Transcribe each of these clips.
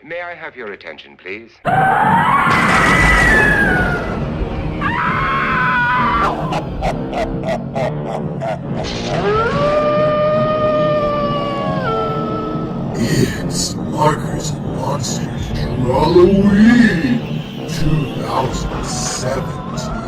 May I have your attention, please? It's Markers and Monsters Drawlloween 2017.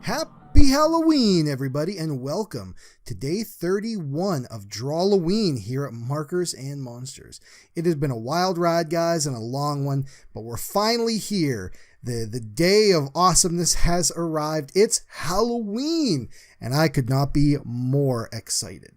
Happy Halloween, everybody, and welcome to day 31 of Drawlloween here at Markers and Monsters. It has been a wild ride, guys, and a long one, but we're finally here. The day of awesomeness has arrived. It's Halloween, and I could not be more excited.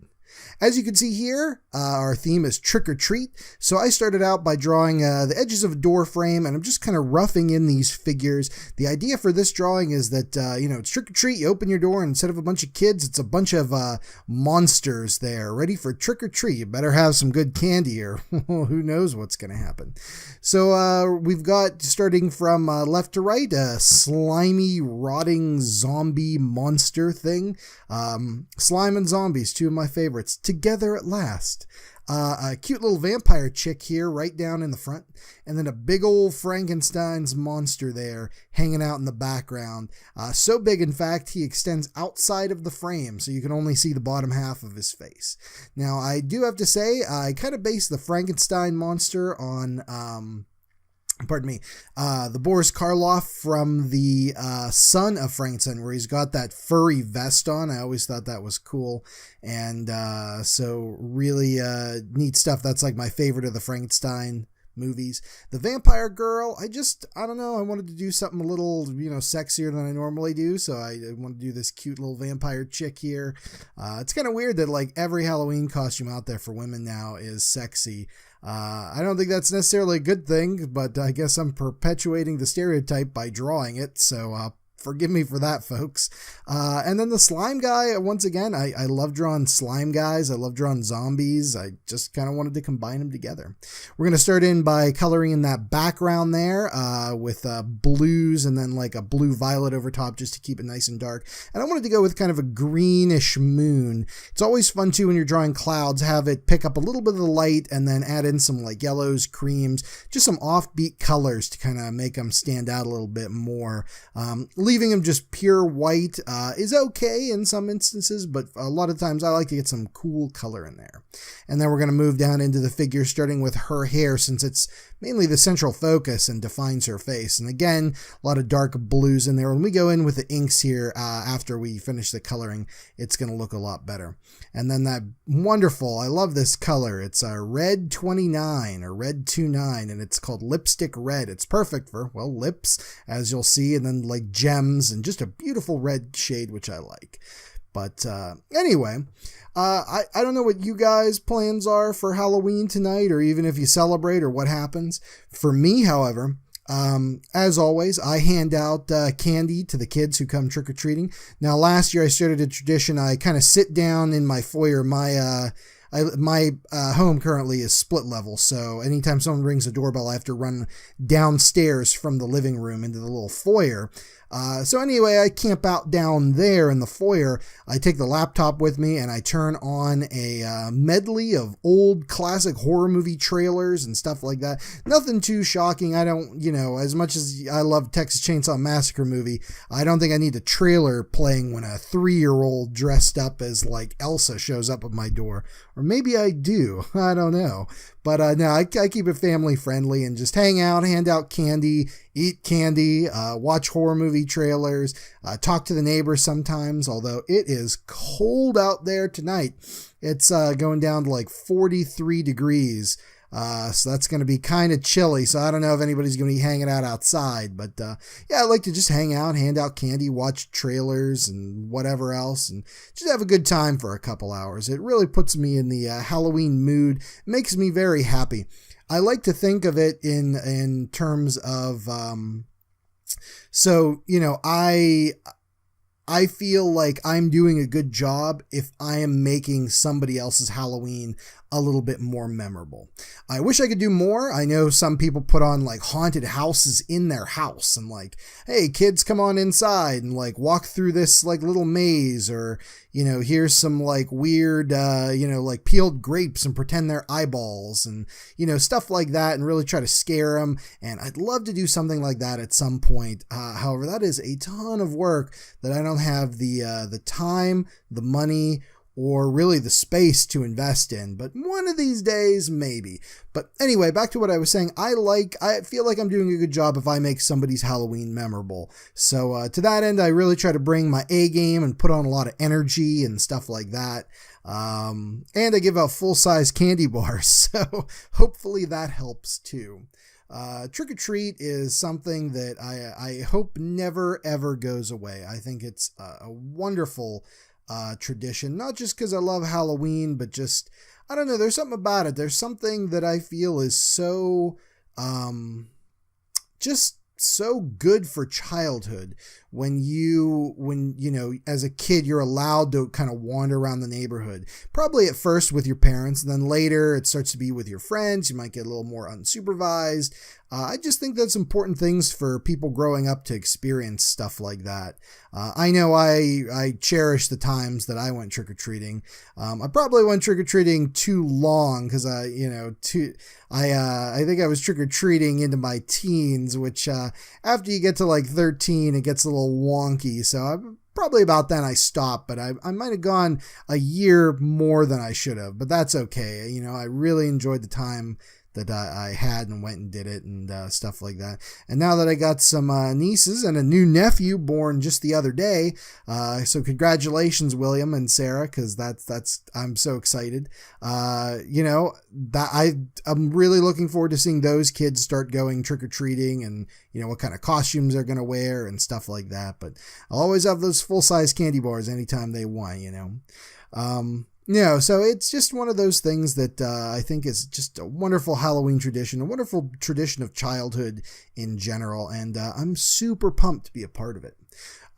As you can see here, our theme is trick or treat. So I started out by drawing the edges of a door frame, and I'm just kind of roughing in these figures. The idea for this drawing is that, it's trick or treat. You open your door, and instead of a bunch of kids, it's a bunch of monsters there ready for trick or treat. You better have some good candy, or who knows what's going to happen. So we've got, starting from left to right, a slimy, rotting zombie monster thing. Slime and zombies, two of my favorites, together at last. A cute little vampire chick here right down in the front, and then a big old Frankenstein's monster there hanging out in the background. So big, in fact, he extends outside of the frame, so you can only see the bottom half of his face. Now, I do have to say, I kind of based the Frankenstein monster on the Boris Karloff from the Son of Frankenstein, where he's got that furry vest on. I always thought that was cool, and so really neat stuff. That's like my favorite of the Frankenstein movies. The vampire girl, I don't know, I wanted to do something a little, sexier than I normally do, so I want to do this cute little vampire chick here. It's kind of weird that like every Halloween costume out there for women now is sexy. I don't think that's necessarily a good thing, but I guess I'm perpetuating the stereotype by drawing it, so forgive me for that, folks. And then the slime guy, once again, I love drawing slime guys. I love drawing zombies. I just kind of wanted to combine them together. We're going to start in by coloring in that background there with blues and then like a blue-violet over top just to keep it nice and dark. And I wanted to go with kind of a greenish moon. It's always fun, too, when you're drawing clouds, have it pick up a little bit of the light and then add in some like yellows, creams, just some offbeat colors to kind of make them stand out a little bit more. Leaving them just pure white is okay in some instances, but a lot of times I like to get some cool color in there. And then we're going to move down into the figure, starting with her hair, since it's mainly the central focus and defines her face. And again, a lot of dark blues in there. When we go in with the inks here after we finish the coloring, it's going to look a lot better. And then that wonderful, I love this color. It's a red 29 or red 29, and it's called Lipstick Red. It's perfect for, well, lips, as you'll see, and then like gems and just a beautiful red shade, which I like. But anyway, I don't know what you guys' plans are for Halloween tonight, or even if you celebrate or what happens. For me, however, as always, I hand out candy to the kids who come trick-or-treating. Now, last year I started a tradition. I kind of sit down in my foyer. My home currently is split level, so anytime someone rings the doorbell, I have to run downstairs from the living room into the little foyer. So anyway, I camp out down there in the foyer. I take the laptop with me and I turn on a medley of old classic horror movie trailers and stuff like that. Nothing too shocking. I don't, as much as I love Texas Chainsaw Massacre movie, I don't think I need a trailer playing when a 3-year-old dressed up as like Elsa shows up at my door. Or maybe I do. I don't know. But no, I keep it family friendly and just hang out, hand out candy, eat candy, watch horror movie trailers, talk to the neighbors sometimes, although it is cold out there tonight. It's going down to like 43 degrees. So that's going to be kind of chilly. So I don't know if anybody's going to be hanging out outside, but yeah, I like to just hang out, hand out candy, watch trailers and whatever else, and just have a good time for a couple hours. It really puts me in the Halloween mood, makes me very happy. I like to think of it in terms of, I feel like I'm doing a good job if I am making somebody else's Halloween a little bit more memorable. I wish I could do more. I know some people put on like haunted houses in their house and like, hey, kids, come on inside and like walk through this like little maze, or, you know, here's some like weird, like peeled grapes and pretend they're eyeballs and, you know, stuff like that, and really try to scare them. And I'd love to do something like that at some point. However, that is a ton of work that I don't have the time, the money, or really the space to invest in, but one of these days, maybe. But anyway, back to what I was saying. I feel like I'm doing a good job if I make somebody's Halloween memorable. So to that end, I really try to bring my A game and put on a lot of energy and stuff like that. And I give out full-size candy bars, so hopefully that helps too. Trick or treat is something that I hope never ever goes away. I think it's a wonderful tradition, not just because I love Halloween, but just, I don't know, there's something about it. There's something that I feel is so, just so good for childhood when you know, as a kid, you're allowed to kind of wander around the neighborhood, probably at first with your parents, and then later it starts to be with your friends. You might get a little more unsupervised. I just think that's important things for people growing up to experience stuff like that. I know I cherish the times that I went trick-or-treating. I probably went trick-or-treating too long because I think I was trick-or-treating into my teens, which after you get to like 13, it gets a little wonky. So probably about then I stopped, but I might have gone a year more than I should have, but that's okay. You know, I really enjoyed the time that I had and went and did it and stuff like that. And now that I got some nieces and a new nephew born just the other day, so congratulations, William and Sarah, because that's I'm so excited. That I'm really looking forward to seeing those kids start going trick or treating, and you know what kind of costumes they're gonna wear and stuff like that. But I'll always have those full size candy bars anytime they want, you know. So it's just one of those things that I think is just a wonderful Halloween tradition, a wonderful tradition of childhood in general, and I'm super pumped to be a part of it.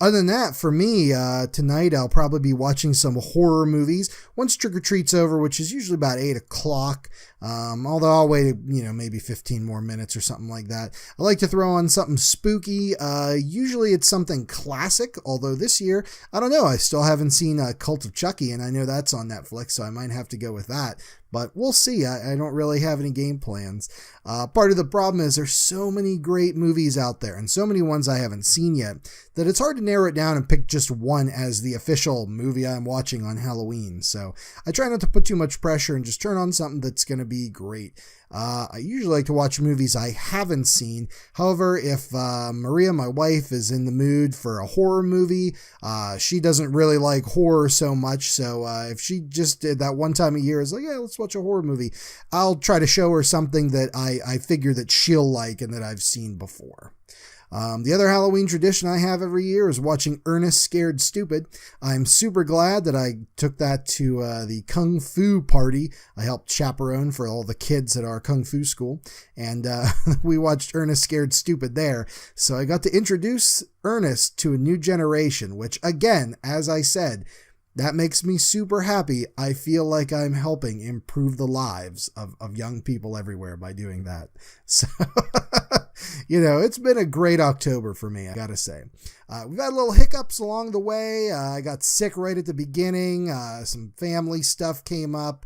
Other than that, for me, tonight I'll probably be watching some horror movies once trick-or-treat's over, which is usually about 8 o'clock. Although I'll wait, maybe 15 more minutes or something like that. I like to throw on something spooky. Usually it's something classic, although this year, I don't know, I still haven't seen Cult of Chucky, and I know that's on Netflix, so I might have to go with that. But we'll see. I don't really have any game plans. Part of the problem is there's so many great movies out there and so many ones I haven't seen yet that it's hard to narrow it down and pick just one as the official movie I'm watching on Halloween. So I try not to put too much pressure and just turn on something that's going to be great. I usually like to watch movies I haven't seen. However, if Maria, my wife, is in the mood for a horror movie, she doesn't really like horror so much. So if she just did that one time a year, is like, yeah, let's watch a horror movie, I'll try to show her something that I figure that she'll like and that I've seen before. The other Halloween tradition I have every year is watching Ernest Scared Stupid. I'm super glad that I took that to the Kung Fu party. I helped chaperone for all the kids at our Kung Fu school, and we watched Ernest Scared Stupid there. So I got to introduce Ernest to a new generation, which again, as I said, that makes me super happy. I feel like I'm helping improve the lives of young people everywhere by doing that. So, it's been a great October for me, I gotta say. We've had little hiccups along the way. I got sick right at the beginning. Some family stuff came up.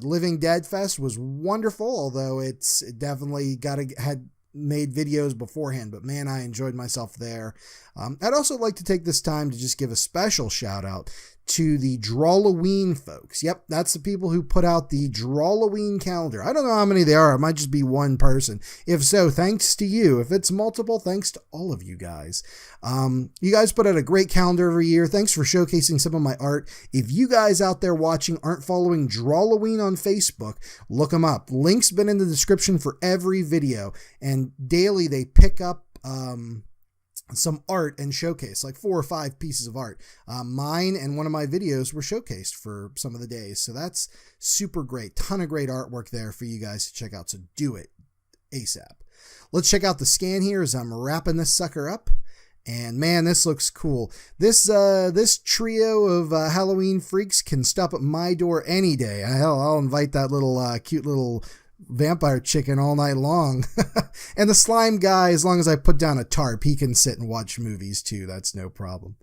Living Dead Fest was wonderful, although it definitely had made videos beforehand, but man, I enjoyed myself there. I'd also like to take this time to just give a special shout out to the Drawlloween folks. Yep, that's the people who put out the Drawlloween calendar. I don't know how many they are. It might just be one person. If so, thanks to you. If it's multiple, thanks to all of you guys. You guys put out a great calendar every year. Thanks for showcasing some of my art. If you guys out there watching aren't following Drawlloween on Facebook, look them up. Link's been in the description for every video, and daily they pick up some art and showcase, like 4 or 5 pieces of art. Mine and one of my videos were showcased for some of the days, so that's super great. Ton of great artwork there for you guys to check out, so do it ASAP. Let's check out the scan here as I'm wrapping this sucker up, And man, this looks cool. This trio of Halloween freaks can stop at my door any day. I'll invite that little cute little vampire chicken all night long. And the slime guy, as long as I put down a tarp, he can sit and watch movies too. That's no problem.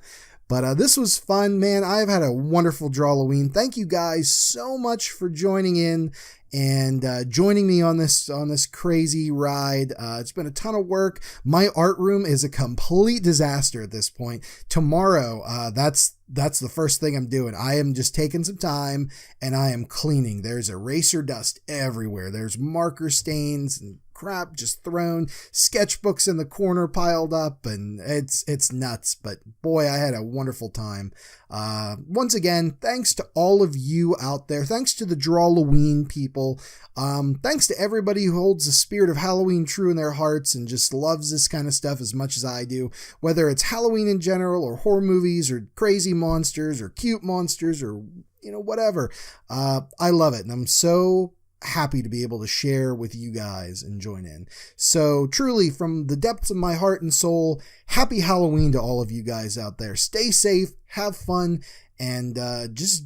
But this was fun, man. I've had a wonderful Drawlloween. Thank you guys so much for joining in and joining me on this crazy ride. It's been a ton of work. My art room is a complete disaster at this point. Tomorrow, that's the first thing I'm doing. I am just taking some time and I am cleaning. There's eraser dust everywhere. There's marker stains and crap just thrown, sketchbooks in the corner piled up, and it's nuts. But boy, I had a wonderful time. Once again, thanks to all of you out there. Thanks to the Drawlloween people. Thanks to everybody who holds the spirit of Halloween true in their hearts and just loves this kind of stuff as much as I do. Whether it's Halloween in general, or horror movies, or crazy monsters, or cute monsters, or whatever. I love it, and I'm so happy to be able to share with you guys and join in. So truly, from the depths of my heart and soul, happy Halloween to all of you guys out there. Stay safe, have fun, and just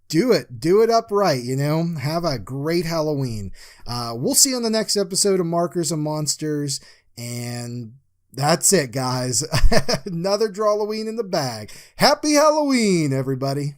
do it upright, have a great Halloween. We'll see you on the next episode of Markers of Monsters, and that's it, guys. Another Drawlloween in the bag. Happy Halloween, everybody.